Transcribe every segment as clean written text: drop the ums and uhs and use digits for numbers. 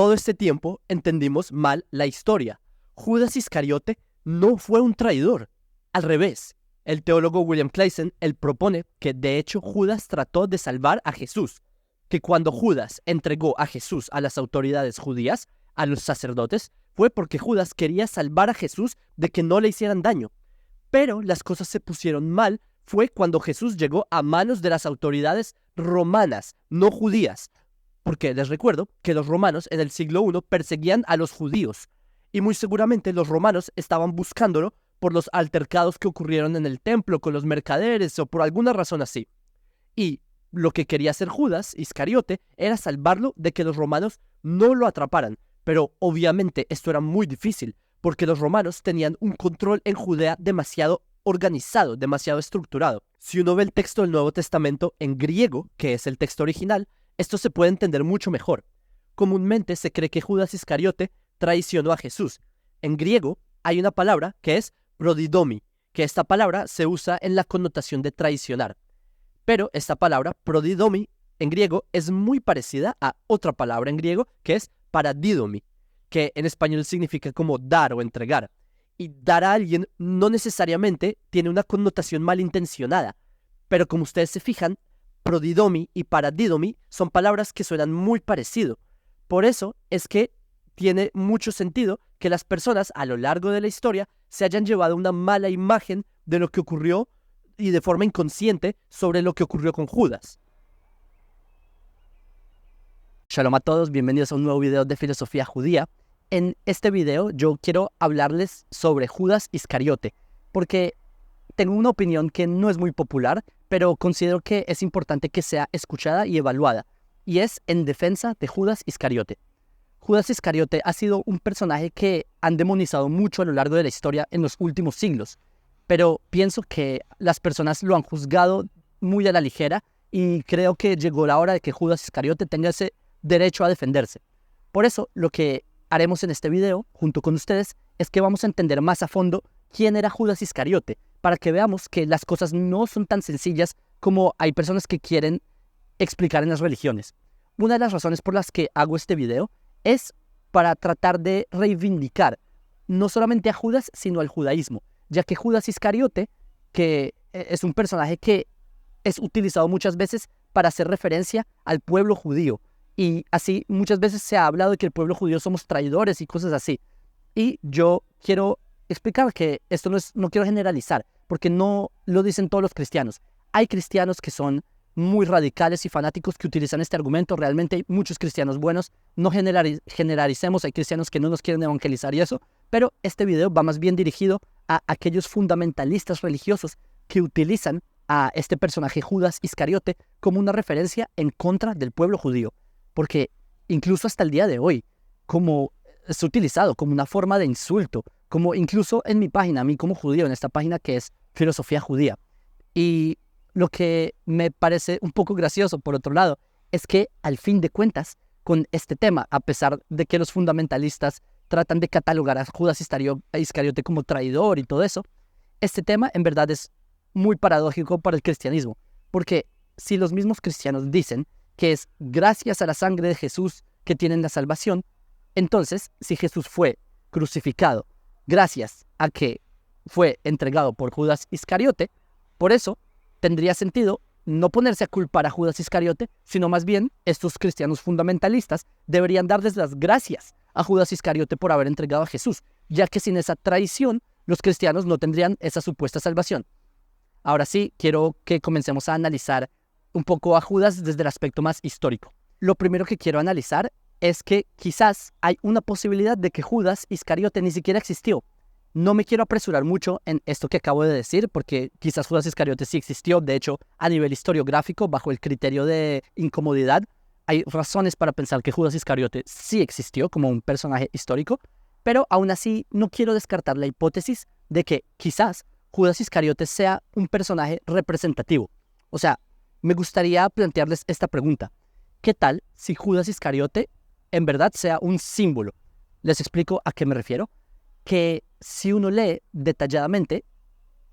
todo este tiempo entendimos mal la historia. Judas Iscariote no fue un traidor. Al revés, el teólogo William Clayson, él propone que de hecho Judas trató de salvar a Jesús, que cuando Judas entregó a Jesús a las autoridades judías, a los sacerdotes, fue porque Judas quería salvar a Jesús de que no le hicieran daño. Pero las cosas se pusieron mal fue cuando Jesús llegó a manos de las autoridades romanas, no judías. Porque les recuerdo que los romanos en el siglo I perseguían a los judíos. Y muy seguramente los romanos estaban buscándolo por los altercados que ocurrieron en el templo con los mercaderes o por alguna razón así. Y lo que quería hacer Judas Iscariote era salvarlo de que los romanos no lo atraparan. Pero obviamente esto era muy difícil, porque los romanos tenían un control en Judea demasiado organizado, demasiado estructurado. Si uno ve el texto del Nuevo Testamento en griego, que es el texto original, esto se puede entender mucho mejor. Comúnmente se cree que Judas Iscariote traicionó a Jesús. En griego hay una palabra que es prodidomi, que esta palabra se usa en la connotación de traicionar. Pero esta palabra, prodidomi, en griego es muy parecida a otra palabra en griego que es paradidomi, que en español significa como dar o entregar. Y dar a alguien no necesariamente tiene una connotación malintencionada, pero como ustedes se fijan, prodidomi y paradidomi son palabras que suenan muy parecido. Por eso es que tiene mucho sentido que las personas a lo largo de la historia se hayan llevado una mala imagen de lo que ocurrió y de forma inconsciente sobre lo que ocurrió con Judas. Shalom a todos, bienvenidos a un nuevo video de filosofía judía. En este video yo quiero hablarles sobre Judas Iscariote, porque tengo una opinión que no es muy popular, pero considero que es importante que sea escuchada y evaluada, y es en defensa de Judas Iscariote. Judas Iscariote ha sido un personaje que han demonizado mucho a lo largo de la historia en los últimos siglos, pero pienso que las personas lo han juzgado muy a la ligera y creo que llegó la hora de que Judas Iscariote tenga ese derecho a defenderse. Por eso, lo que haremos en este video, junto con ustedes, es que vamos a entender más a fondo quién era Judas Iscariote, para que veamos que las cosas no son tan sencillas como hay personas que quieren explicar en las religiones. Una de las razones por las que hago este video es para tratar de reivindicar no solamente a Judas, sino al judaísmo, ya que Judas Iscariote, que es un personaje que es utilizado muchas veces para hacer referencia al pueblo judío, y así muchas veces se ha hablado de que el pueblo judío somos traidores y cosas así. Y yo quiero explicar que esto no quiero generalizar, porque no lo dicen todos los cristianos. Hay cristianos que son muy radicales y fanáticos que utilizan este argumento. Realmente hay muchos cristianos buenos. No generalicemos, hay cristianos que no nos quieren evangelizar y eso. Pero este video va más bien dirigido a aquellos fundamentalistas religiosos que utilizan a este personaje Judas Iscariote como una referencia en contra del pueblo judío. Porque incluso hasta el día de hoy, como es utilizado como una forma de insulto, como incluso en mi página, a mí como judío, en esta página que es Filosofía Judía. Y lo que me parece un poco gracioso, por otro lado, es que al fin de cuentas, con este tema, a pesar de que los fundamentalistas tratan de catalogar a Judas Iscariote como traidor y todo eso, este tema en verdad es muy paradójico para el cristianismo, porque si los mismos cristianos dicen que es gracias a la sangre de Jesús que tienen la salvación, entonces, si Jesús fue crucificado gracias a que fue entregado por Judas Iscariote, por eso tendría sentido no ponerse a culpar a Judas Iscariote, sino más bien estos cristianos fundamentalistas deberían darles las gracias a Judas Iscariote por haber entregado a Jesús, ya que sin esa traición los cristianos no tendrían esa supuesta salvación. Ahora sí, quiero que comencemos a analizar un poco a Judas desde el aspecto más histórico. Lo primero que quiero analizar es que quizás hay una posibilidad de que Judas Iscariote ni siquiera existió. No me quiero apresurar mucho en esto que acabo de decir, porque quizás Judas Iscariote sí existió. De hecho, a nivel historiográfico, bajo el criterio de incomodidad, hay razones para pensar que Judas Iscariote sí existió como un personaje histórico, pero aún así no quiero descartar la hipótesis de que quizás Judas Iscariote sea un personaje representativo. O sea, me gustaría plantearles esta pregunta. ¿Qué tal si Judas Iscariote en verdad sea un símbolo? Les explico a qué me refiero. Que si uno lee detalladamente,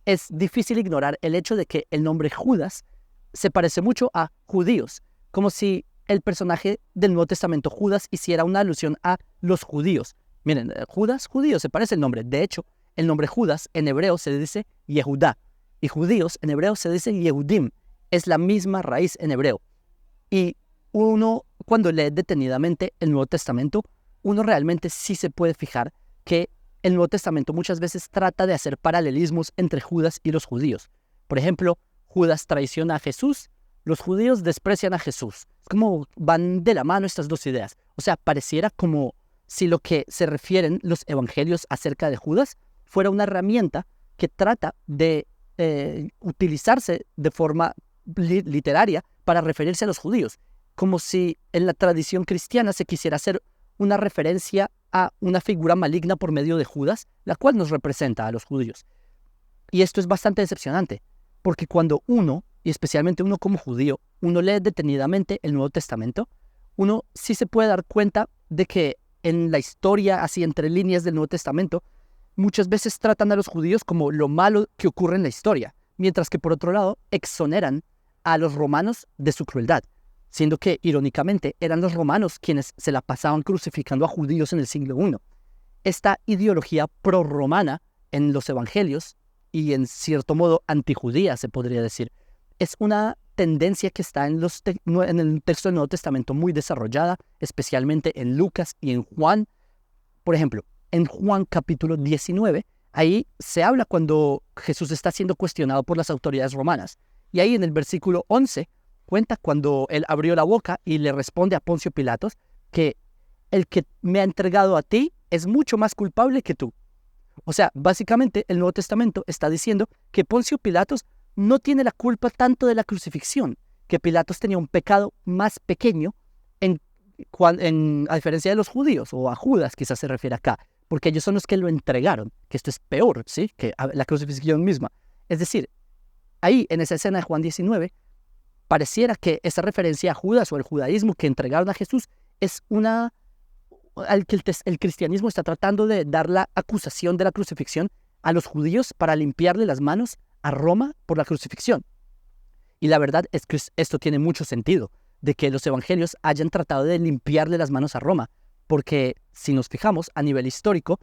es difícil ignorar el hecho de que el nombre Judas se parece mucho a judíos, como si el personaje del Nuevo Testamento, Judas, hiciera una alusión a los judíos. Miren, Judas, judío, se parece el nombre. De hecho, el nombre Judas en hebreo se dice Yehudá, y judíos en hebreo se dice Yehudim. Es la misma raíz en hebreo. Y uno, cuando lee detenidamente el Nuevo Testamento, uno realmente sí se puede fijar que el Nuevo Testamento muchas veces trata de hacer paralelismos entre Judas y los judíos. Por ejemplo, Judas traiciona a Jesús, los judíos desprecian a Jesús. Es como van de la mano estas dos ideas. O sea, pareciera como si lo que se refieren los evangelios acerca de Judas fuera una herramienta que trata de utilizarse de forma literaria para referirse a los judíos, como si en la tradición cristiana se quisiera hacer una referencia a una figura maligna por medio de Judas, la cual nos representa a los judíos. Y esto es bastante decepcionante, porque cuando uno, y especialmente uno como judío, uno lee detenidamente el Nuevo Testamento, uno sí se puede dar cuenta de que en la historia, así entre líneas del Nuevo Testamento, muchas veces tratan a los judíos como lo malo que ocurre en la historia, mientras que por otro lado exoneran a los romanos de su crueldad, siendo que, irónicamente, eran los romanos quienes se la pasaban crucificando a judíos en el siglo I. Esta ideología prorromana en los evangelios, y en cierto modo antijudía se podría decir, es una tendencia que está en el texto del Nuevo Testamento muy desarrollada, especialmente en Lucas y en Juan. Por ejemplo, en Juan capítulo 19, ahí se habla cuando Jesús está siendo cuestionado por las autoridades romanas. Y ahí en el versículo 11 cuenta cuando él abrió la boca y le responde a Poncio Pilatos que el que me ha entregado a ti es mucho más culpable que tú. O sea, básicamente el Nuevo Testamento está diciendo que Poncio Pilatos no tiene la culpa tanto de la crucifixión, que Pilatos tenía un pecado más pequeño a diferencia de los judíos, o a Judas quizás se refiere acá, porque ellos son los que lo entregaron, que esto es peor, ¿sí?, que la crucifixión misma. Es decir, ahí en esa escena de Juan 19, pareciera que esa referencia a Judas o el judaísmo que entregaron a Jesús es al que el cristianismo está tratando de dar la acusación de la crucifixión a los judíos para limpiarle las manos a Roma por la crucifixión. Y la verdad es que esto tiene mucho sentido, de que los evangelios hayan tratado de limpiarle las manos a Roma, porque si nos fijamos a nivel histórico,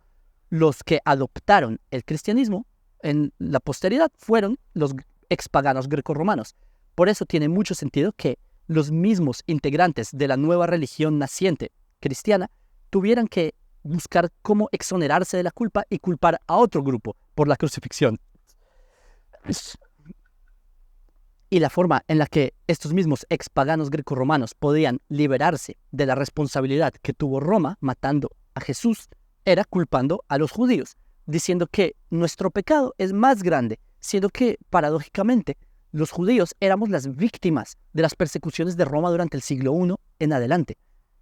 los que adoptaron el cristianismo en la posteridad fueron los expaganos grecorromanos. Por eso tiene mucho sentido que los mismos integrantes de la nueva religión naciente cristiana tuvieran que buscar cómo exonerarse de la culpa y culpar a otro grupo por la crucifixión. Y la forma en la que estos mismos expaganos grecorromanos podían liberarse de la responsabilidad que tuvo Roma matando a Jesús era culpando a los judíos, diciendo que nuestro pecado es más grande, siendo que, paradójicamente, los judíos éramos las víctimas de las persecuciones de Roma durante el siglo I en adelante.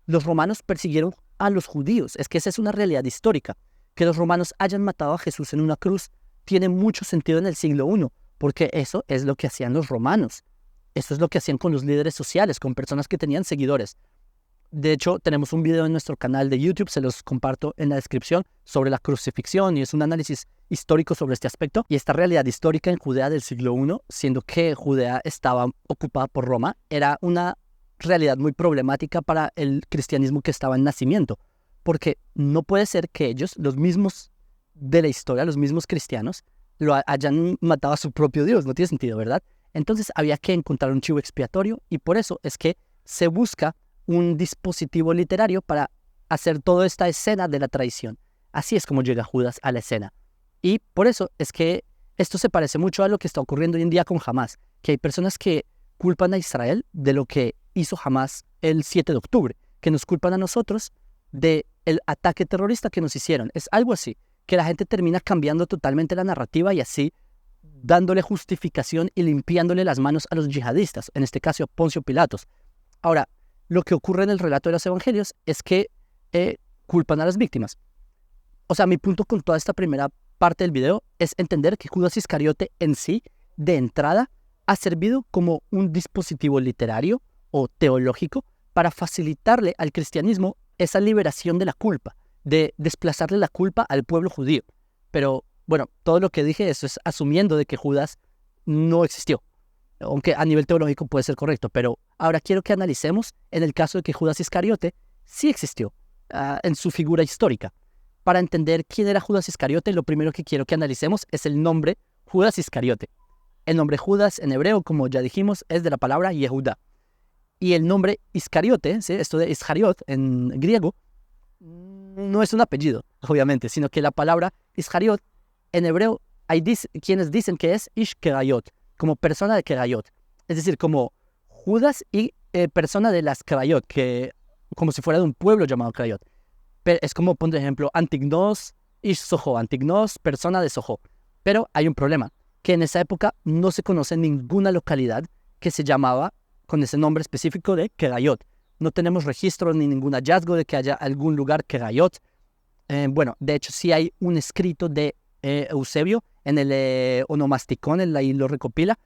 Los romanos persiguieron a los judíos. Es que esa es una realidad histórica. Que los romanos hayan matado a Jesús en una cruz tiene mucho sentido en el siglo I, porque eso es lo que hacían los romanos. Eso es lo que hacían con los líderes sociales, con personas que tenían seguidores. De hecho, tenemos un video en nuestro canal de YouTube, se los comparto en la descripción, sobre la crucifixión, y es un análisis histórico sobre este aspecto y esta realidad histórica en Judea del siglo I, siendo que Judea estaba ocupada por Roma, era una realidad muy problemática para el cristianismo que estaba en nacimiento, porque no puede ser que ellos, los mismos de la historia, los mismos cristianos, lo hayan matado a su propio Dios. No tiene sentido, ¿verdad? Entonces había que encontrar un chivo expiatorio, y por eso es que se busca un dispositivo literario para hacer toda esta escena de la traición. Así es como llega Judas a la escena. Y por eso es que esto se parece mucho a lo que está ocurriendo hoy en día con Hamás, que hay personas que culpan a Israel de lo que hizo Hamás el 7 de octubre, que nos culpan a nosotros del ataque terrorista que nos hicieron. Es algo así, que la gente termina cambiando totalmente la narrativa y así dándole justificación y limpiándole las manos a los yihadistas, en este caso a Poncio Pilatos. Ahora, lo que ocurre en el relato de los evangelios es que culpan a las víctimas. O sea, mi punto con toda esta primera parte del video es entender que Judas Iscariote en sí, de entrada, ha servido como un dispositivo literario o teológico para facilitarle al cristianismo esa liberación de la culpa, de desplazarle la culpa al pueblo judío. Pero, bueno, todo lo que dije, eso es asumiendo de que Judas no existió. aunque a nivel teológico puede ser correcto, pero ahora quiero que analicemos en el caso de que Judas Iscariote sí existió en su figura histórica. Para entender quién era Judas Iscariote, lo primero que quiero que analicemos es el nombre Judas Iscariote. El nombre Judas en hebreo, como ya dijimos, es de la palabra Yehuda. Y el nombre Iscariote, ¿sí? Esto de Iscariot en griego, no es un apellido, obviamente, sino que la palabra Iscariot en hebreo hay quienes dicen que es Ishkerayot, como persona de Kerayot. Es decir, como Judas y persona de las Kerayot, que como si fuera de un pueblo llamado Kerayot. Es como, por ejemplo, Antignos, Ish Soho, Antignos, persona de Soho. Pero hay un problema, que en esa época no se conoce ninguna localidad que se llamaba con ese nombre específico de Kerayot. No tenemos registro ni ningún hallazgo de que haya algún lugar Kerayot. Bueno, de hecho sí hay un escrito de Eusebio en el Onomasticón, él ahí lo recopila.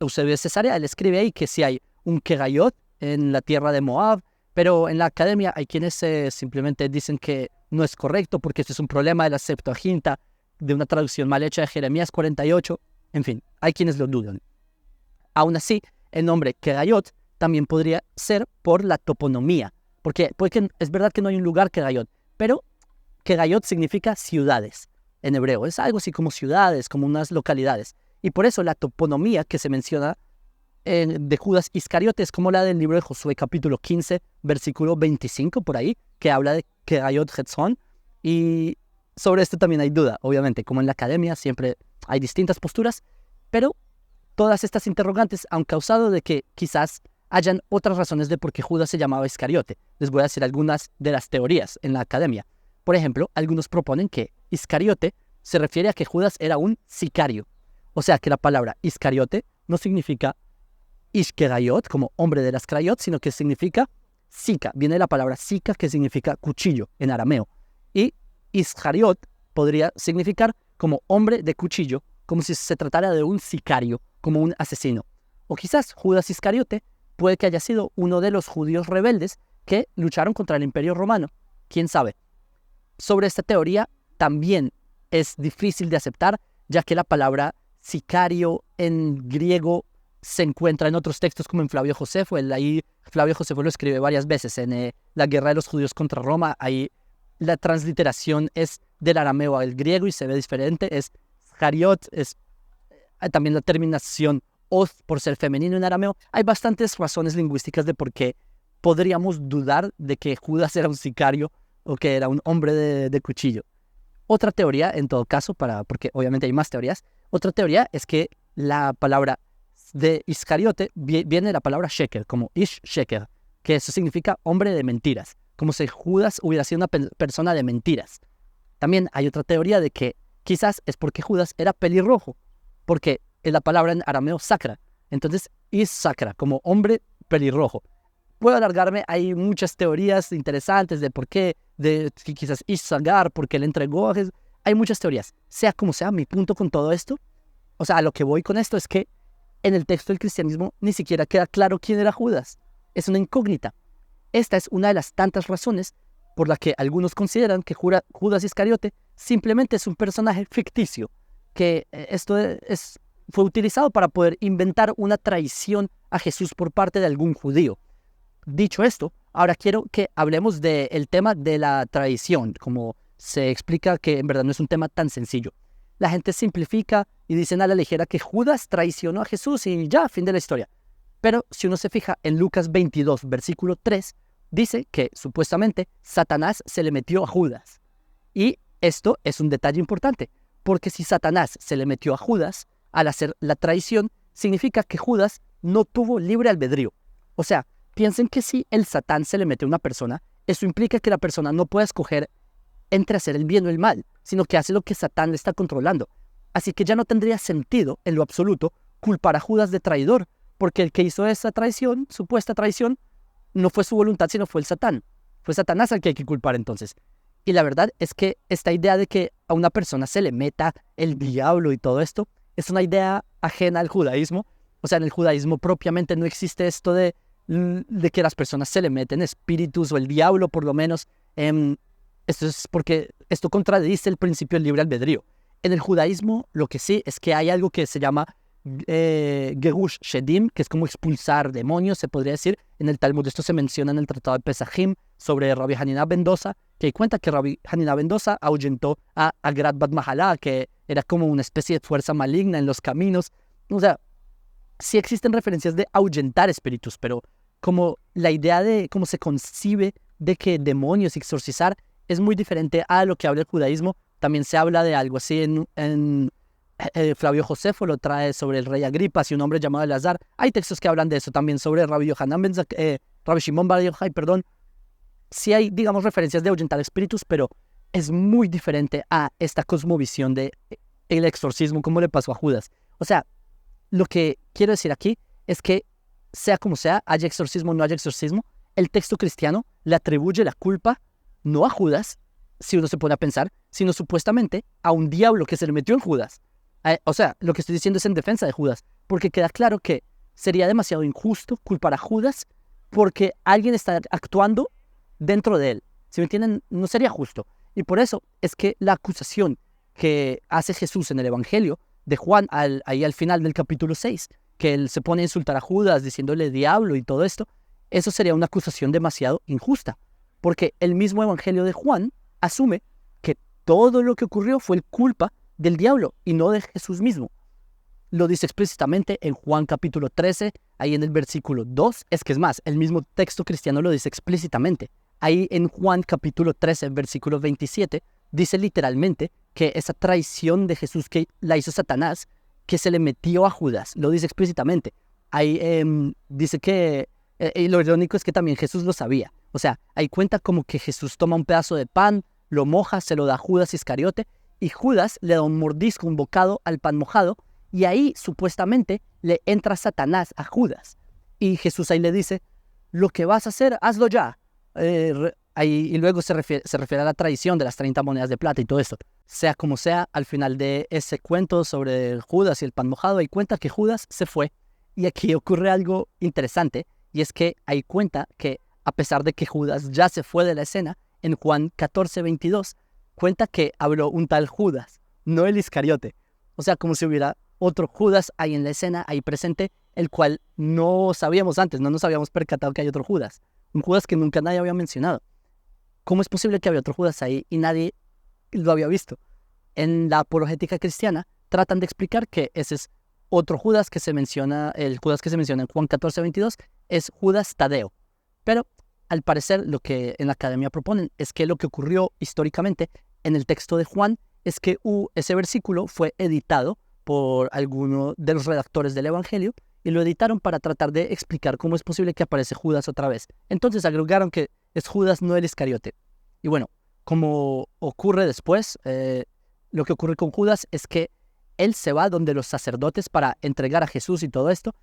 Eusebio de Cesarea, él escribe ahí que sí hay un Kerayot en la tierra de Moab, pero en la academia hay quienes simplemente dicen que no es correcto porque este es un problema de la Septuaginta, de una traducción mal hecha de Jeremías 48. En fin, hay quienes lo dudan. Aún así, el nombre Kerayot también podría ser por la toponomía, porque es verdad que no hay un lugar Kerayot, pero Kerayot significa ciudades en hebreo. Es algo así como ciudades, como unas localidades. Y por eso la toponomía que se menciona de Judas Iscariote es como la del libro de Josué capítulo 15, versículo 25 por ahí, que habla de Kerayot Hetzon. Y sobre esto también hay duda, obviamente, como en la academia siempre hay distintas posturas, pero todas estas interrogantes han causado de que quizás hayan otras razones de por qué Judas se llamaba Iscariote. Les voy a decir algunas de las teorías en la academia. Por ejemplo, algunos proponen que Iscariote se refiere a que Judas era un sicario. O sea, que la palabra Iscariote no significa Ishkerayot, como hombre de las Krayot, sino que significa sica. Viene de la palabra sica, que significa cuchillo en arameo. Y Iscariot podría significar como hombre de cuchillo, como si se tratara de un sicario, como un asesino. O quizás Judas Iscariote puede que haya sido uno de los judíos rebeldes que lucharon contra el Imperio Romano. ¿Quién sabe? Sobre esta teoría también es difícil de aceptar, ya que la palabra sicario en griego se encuentra en otros textos como en Flavio Josefo. Ahí Flavio Josefo lo escribe varias veces en la guerra de los judíos contra Roma. Ahí la transliteración es del arameo al griego y se ve diferente. Es Jariot, es también la terminación oz por ser femenino en arameo. Hay bastantes razones lingüísticas de por qué podríamos dudar de que Judas era un sicario o que era un hombre de cuchillo. Otra teoría, en todo caso, porque obviamente hay más teorías, otra teoría es que la palabra de Iscariote viene de la palabra sheker, como ish sheker, que eso significa hombre de mentiras, como si Judas hubiera sido una persona de mentiras. También hay otra teoría de que quizás es porque Judas era pelirrojo, porque es la palabra en arameo sacra, entonces ish sacra, como hombre pelirrojo. Puedo alargarme, hay muchas teorías interesantes de por qué, de quizás ish sagar, porque él entregó, hay muchas teorías. Sea como sea, mi punto con todo esto, o sea, a lo que voy con esto es que en el texto del cristianismo ni siquiera queda claro quién era Judas. Es una incógnita. Esta es una de las tantas razones por la que algunos consideran que Judas Iscariote simplemente es un personaje ficticio, que fue utilizado para poder inventar una traición a Jesús por parte de algún judío. Dicho esto, ahora quiero que hablemos del tema de la traición, como se explica que en verdad no es un tema tan sencillo. La gente simplifica y dicen a la ligera que Judas traicionó a Jesús y ya, fin de la historia. Pero si uno se fija en Lucas 22, versículo 3, dice que supuestamente Satanás se le metió a Judas. Y esto es un detalle importante, porque si Satanás se le metió a Judas al hacer la traición, significa que Judas no tuvo libre albedrío. O sea, piensen que si el Satán se le mete a una persona, eso implica que la persona no puede escoger entre hacer el bien o el mal, sino que hace lo que Satán le está controlando. Así que ya no tendría sentido, en lo absoluto, culpar a Judas de traidor, porque el que hizo esa traición, supuesta traición, no fue su voluntad, sino fue el Satán. Fue Satanás al que hay que culpar entonces. Y la verdad es que esta idea de que a una persona se le meta el diablo y todo esto, es una idea ajena al judaísmo. O sea, en el judaísmo propiamente no existe esto de que las personas se le meten espíritus o el diablo, por lo menos. Esto es porque esto contradice el principio del libre albedrío. En el judaísmo lo que sí es que hay algo que se llama Gerush Shedim, que es como expulsar demonios, se podría decir. En el Talmud esto se menciona en el Tratado de Pesajim sobre Rabbi Hanina ben Dosa, que cuenta que Rabbi Hanina ben Dosa ahuyentó a Agrat Bat Mahalá, que era como una especie de fuerza maligna en los caminos. O sea, sí existen referencias de ahuyentar espíritus, pero como la idea de cómo se concibe de que demonios y exorcizar es muy diferente a lo que habla el judaísmo. También se habla de algo así en Flavio Josefo lo trae sobre el rey Agripa y un hombre llamado Elazar. Hay textos que hablan de eso también sobre Rabbi Yohanan Rabbi Shimon Bar Yochai, perdón. Sí hay, digamos, referencias de ahuyentar espíritus, pero es muy diferente a esta cosmovisión de el exorcismo, como le pasó a Judas. O sea, lo que quiero decir aquí es que, sea como sea, haya exorcismo o no haya exorcismo, el texto cristiano le atribuye la culpa no a Judas, si uno se pone a pensar, sino supuestamente a un diablo que se le metió en Judas. O sea, lo que estoy diciendo es en defensa de Judas, porque queda claro que sería demasiado injusto culpar a Judas porque alguien está actuando dentro de él. ¿Sí me entienden? No sería justo. Y por eso es que la acusación que hace Jesús en el Evangelio de Juan, ahí al final del capítulo 6, que él se pone a insultar a Judas diciéndole diablo y todo esto, eso sería una acusación demasiado injusta, porque el mismo Evangelio de Juan asume que todo lo que ocurrió fue culpa del diablo y no de Jesús mismo. Lo dice explícitamente en Juan capítulo 13, ahí en el versículo 2, es más, el mismo texto cristiano lo dice explícitamente. Ahí en Juan capítulo 13, versículo 27, dice literalmente que esa traición de Jesús que la hizo Satanás, que se le metió a Judas, lo dice explícitamente. Ahí dice que, y lo irónico es que también Jesús lo sabía. O sea, ahí cuenta como que Jesús toma un pedazo de pan, lo moja, se lo da a Judas Iscariote, y Judas le da un mordisco, un bocado al pan mojado, y ahí supuestamente le entra Satanás a Judas. Y Jesús ahí le dice, lo que vas a hacer, hazlo ya. Y luego se refiere a la traición de las 30 monedas de plata y todo esto. Sea como sea, al final de ese cuento sobre Judas y el pan mojado, hay cuenta que Judas se fue. Y aquí ocurre algo interesante, y es que hay cuenta que a pesar de que Judas ya se fue de la escena, en Juan 14:22, cuenta que habló un tal Judas, no el Iscariote. O sea, como si hubiera otro Judas ahí en la escena, ahí presente, el cual no sabíamos antes, no nos habíamos percatado que hay otro Judas. Un Judas que nunca nadie había mencionado. ¿Cómo es posible que había otro Judas ahí y nadie lo había visto? En la apologética cristiana tratan de explicar que ese es otro Judas que se menciona, el Judas que se menciona en Juan 14:22 es Judas Tadeo. Pero al parecer lo que en la academia proponen es que lo que ocurrió históricamente en el texto de Juan es que ese versículo fue editado por alguno de los redactores del Evangelio y lo editaron para tratar de explicar cómo es posible que aparece Judas otra vez. Entonces agregaron que es Judas, no el Iscariote. Y bueno, como ocurre después, lo que ocurre con Judas es que él se va donde los sacerdotes para entregar a Jesús y todo esto.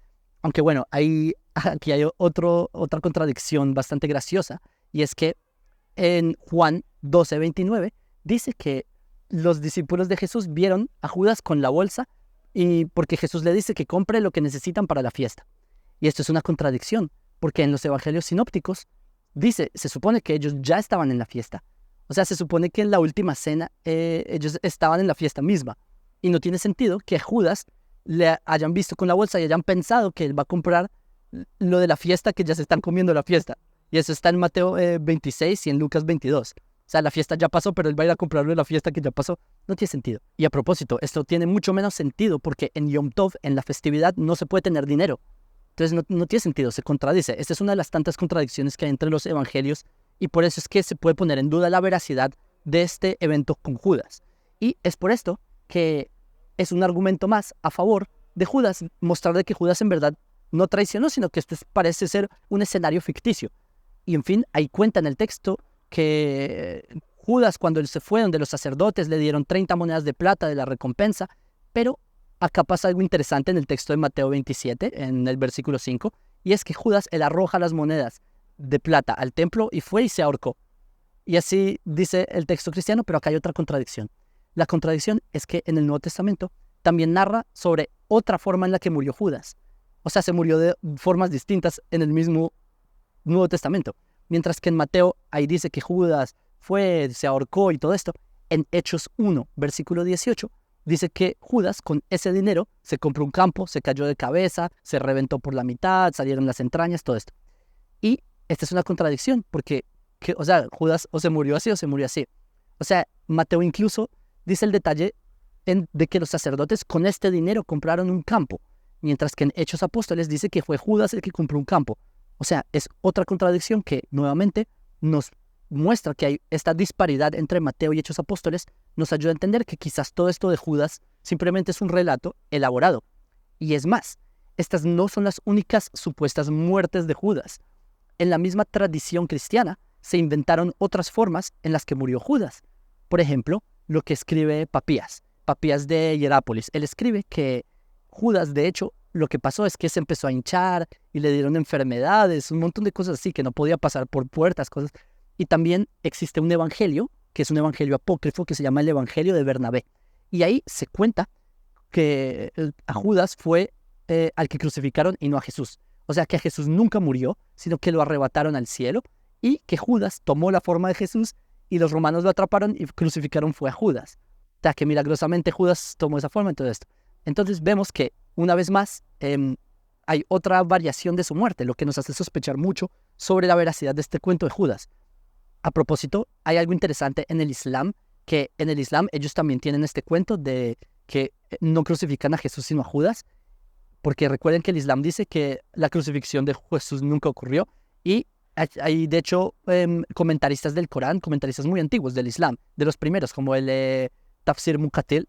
Aunque bueno, aquí hay otra contradicción bastante graciosa, y es que en Juan 12:29 dice que los discípulos de Jesús vieron a Judas con la bolsa y porque Jesús le dice que compre lo que necesitan para la fiesta. Y esto es una contradicción, porque en los evangelios sinópticos se supone que ellos ya estaban en la fiesta. O sea, se supone que en la última cena ellos estaban en la fiesta misma. Y no tiene sentido que a Judas le hayan visto con la bolsa y hayan pensado que él va a comprar lo de la fiesta, que ya se están comiendo la fiesta. Y eso está en Mateo 26 y en Lucas 22. O sea, la fiesta ya pasó, pero él va a ir a comprarlo de la fiesta que ya pasó. No tiene sentido. Y a propósito, esto tiene mucho menos sentido porque en Yom Tov, en la festividad, no se puede tener dinero. Entonces no tiene sentido, se contradice. Esta es una de las tantas contradicciones que hay entre los evangelios y por eso es que se puede poner en duda la veracidad de este evento con Judas. Y es por esto que es un argumento más a favor de Judas, mostrar de que Judas en verdad no traicionó, sino que esto parece ser un escenario ficticio. Y en fin, ahí cuenta en el texto que Judas, cuando él se fue, donde los sacerdotes le dieron 30 monedas de plata de la recompensa, pero acá pasa algo interesante en el texto de Mateo 27, en el versículo 5, y es que Judas, él arroja las monedas de plata al templo y fue y se ahorcó. Y así dice el texto cristiano, pero acá hay otra contradicción. La contradicción es que en el Nuevo Testamento también narra sobre otra forma en la que murió Judas. O sea, se murió de formas distintas en el mismo Nuevo Testamento. Mientras que en Mateo ahí dice que Judas fue, se ahorcó y todo esto. En Hechos 1, versículo 18, dice que Judas con ese dinero se compró un campo, se cayó de cabeza, se reventó por la mitad, salieron las entrañas, todo esto. Y esta es una contradicción, porque, o sea, Judas o se murió así o se murió así. O sea, Mateo incluso dice el detalle de que los sacerdotes con este dinero compraron un campo, mientras que en Hechos Apóstoles dice que fue Judas el que compró un campo. O sea, es otra contradicción que nuevamente nos muestra que hay esta disparidad entre Mateo y Hechos Apóstoles, nos ayuda a entender que quizás todo esto de Judas simplemente es un relato elaborado. Y es más, estas no son las únicas supuestas muertes de Judas. En la misma tradición cristiana se inventaron otras formas en las que murió Judas. Por ejemplo, lo que escribe Papías de Hierápolis. Él escribe que Judas, de hecho, lo que pasó es que se empezó a hinchar y le dieron enfermedades, un montón de cosas así, que no podía pasar por puertas, cosas. Y también existe un evangelio, que es un evangelio apócrifo, que se llama el Evangelio de Bernabé. Y ahí se cuenta que a Judas fue al que crucificaron y no a Jesús. O sea, que a Jesús nunca murió, sino que lo arrebataron al cielo y que Judas tomó la forma de Jesús y los romanos lo atraparon y crucificaron fue a Judas. O sea, que milagrosamente Judas tomó esa forma en todo esto. Entonces vemos que, una vez más, hay otra variación de su muerte, lo que nos hace sospechar mucho sobre la veracidad de este cuento de Judas. A propósito, hay algo interesante en el Islam, que en el Islam ellos también tienen este cuento de que no crucifican a Jesús sino a Judas, porque recuerden que el Islam dice que la crucifixión de Jesús nunca ocurrió y hay de hecho comentaristas del Corán, comentaristas muy antiguos del Islam, de los primeros, como el Tafsir Muqatil,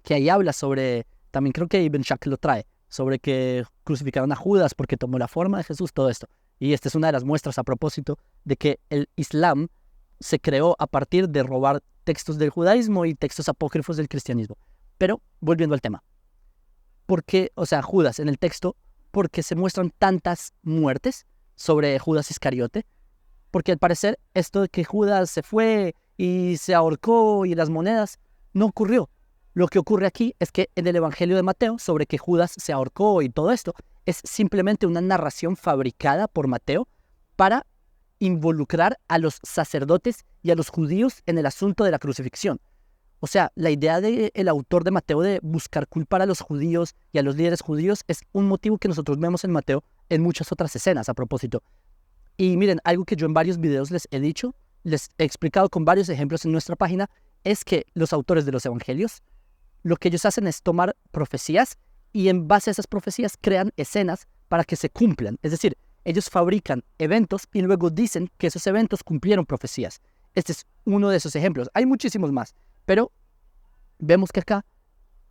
que ahí habla sobre, también creo que Ibn Shak lo trae, sobre que crucificaron a Judas porque tomó la forma de Jesús, todo esto. Y esta es una de las muestras a propósito de que el Islam se creó a partir de robar textos del judaísmo y textos apócrifos del cristianismo. Pero, volviendo al tema. ¿Por qué, o sea, Judas en el texto, por qué se muestran tantas muertes sobre Judas Iscariote? Porque al parecer esto de que Judas se fue y se ahorcó y las monedas no ocurrió. Lo que ocurre aquí es que en el Evangelio de Mateo, sobre que Judas se ahorcó y todo esto, es simplemente una narración fabricada por Mateo para involucrar a los sacerdotes y a los judíos en el asunto de la crucifixión. O sea, la idea del autor de Mateo de buscar culpar a los judíos y a los líderes judíos es un motivo que nosotros vemos en Mateo en muchas otras escenas a propósito. Y miren, algo que yo en varios videos les he dicho, les he explicado con varios ejemplos en nuestra página, es que los autores de los evangelios, lo que ellos hacen es tomar profecías y en base a esas profecías crean escenas para que se cumplan. Es decir, ellos fabrican eventos y luego dicen que esos eventos cumplieron profecías. Este es uno de esos ejemplos. Hay muchísimos más, pero vemos que acá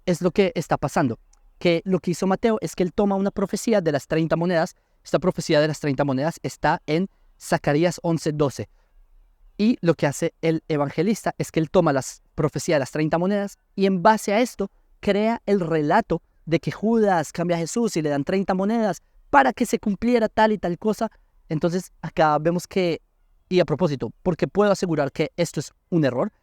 es lo que está pasando. Que lo que hizo Mateo es que él toma una profecía de las 30 monedas. Esta profecía de las 30 monedas está en Zacarías 11:12. Y lo que hace el evangelista es que él toma la profecía de las 30 monedas y en base a esto crea el relato de que Judas cambia a Jesús y le dan 30 monedas para que se cumpliera tal y tal cosa. Entonces acá vemos que, y a propósito, porque puedo asegurar que esto es un error,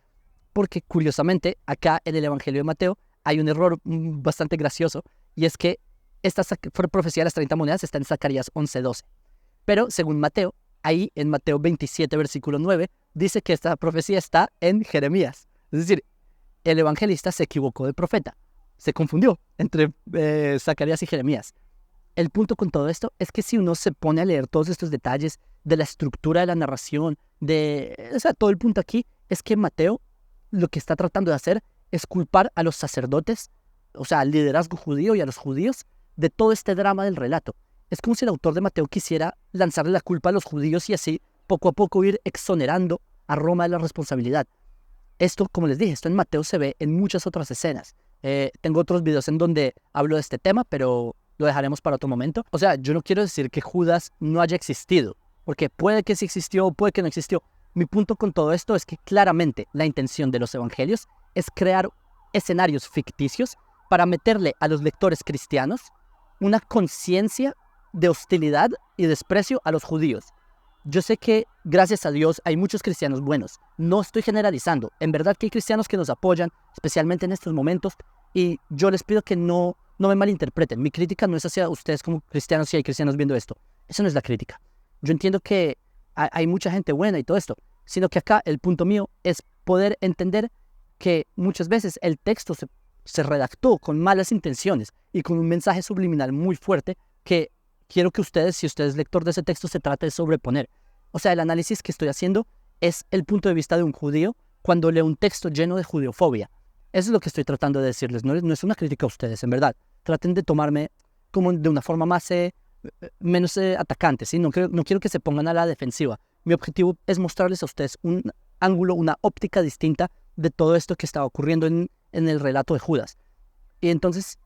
porque curiosamente acá en el Evangelio de Mateo hay un error bastante gracioso y es que esta profecía de las 30 monedas está en Zacarías 11:12. Pero según Mateo, ahí en Mateo 27, versículo 9, dice que esta profecía está en Jeremías. Es decir, el evangelista se equivocó de profeta. Se confundió entre Zacarías y Jeremías. El punto con todo esto es que si uno se pone a leer todos estos detalles de la estructura de la narración, o sea, todo el punto aquí es que Mateo lo que está tratando de hacer es culpar a los sacerdotes, o sea, al liderazgo judío y a los judíos de todo este drama del relato. Es como si el autor de Mateo quisiera lanzarle la culpa a los judíos y así poco a poco ir exonerando a Roma de la responsabilidad. Esto, como les dije, esto en Mateo se ve en muchas otras escenas. Tengo otros videos en donde hablo de este tema, pero lo dejaremos para otro momento. O sea, yo no quiero decir que Judas no haya existido, porque puede que sí existió, puede que no existió. Mi punto con todo esto es que claramente la intención de los evangelios es crear escenarios ficticios para meterle a los lectores cristianos una conciencia de hostilidad y desprecio a los judíos. Yo sé que, gracias a Dios, hay muchos cristianos buenos. No estoy generalizando. En verdad que hay cristianos que nos apoyan, especialmente en estos momentos, y yo les pido que no me malinterpreten. Mi crítica no es hacia ustedes como cristianos, si hay cristianos viendo esto. Eso no es la crítica. Yo entiendo que hay mucha gente buena y todo esto, sino que acá el punto mío es poder entender que muchas veces el texto se redactó con malas intenciones y con un mensaje subliminal muy fuerte que quiero que ustedes, si usted es lector de ese texto, se trate de sobreponer. O sea, el análisis que estoy haciendo es el punto de vista de un judío cuando lee un texto lleno de judeofobia. Eso es lo que estoy tratando de decirles, no es una crítica a ustedes, en verdad. Traten de tomarme como de una forma más, menos atacante, ¿sí? No quiero que se pongan a la defensiva. Mi objetivo es mostrarles a ustedes un ángulo, una óptica distinta de todo esto que estaba ocurriendo en el relato de Judas. Y entonces,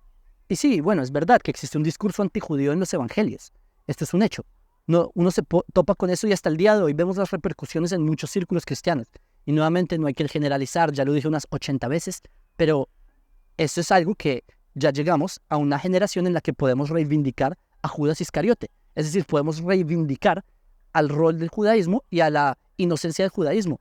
y sí, bueno, es verdad que existe un discurso antijudío en los evangelios. Esto es un hecho. No, uno se topa con eso y hasta el día de hoy vemos las repercusiones en muchos círculos cristianos. Y nuevamente no hay que generalizar, ya lo dije unas 80 veces, pero eso es algo que ya llegamos a una generación en la que podemos reivindicar a Judas Iscariote. Es decir, podemos reivindicar al rol del judaísmo y a la inocencia del judaísmo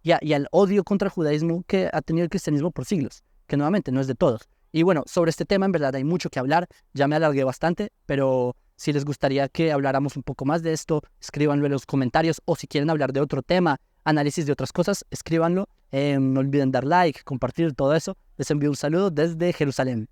y al odio contra el judaísmo que ha tenido el cristianismo por siglos, que nuevamente no es de todos. Y bueno, sobre este tema en verdad hay mucho que hablar, ya me alargué bastante, pero si les gustaría que habláramos un poco más de esto, escríbanlo en los comentarios, o si quieren hablar de otro tema, análisis de otras cosas, escríbanlo. No olviden dar like, compartir todo eso. Les envío un saludo desde Jerusalén.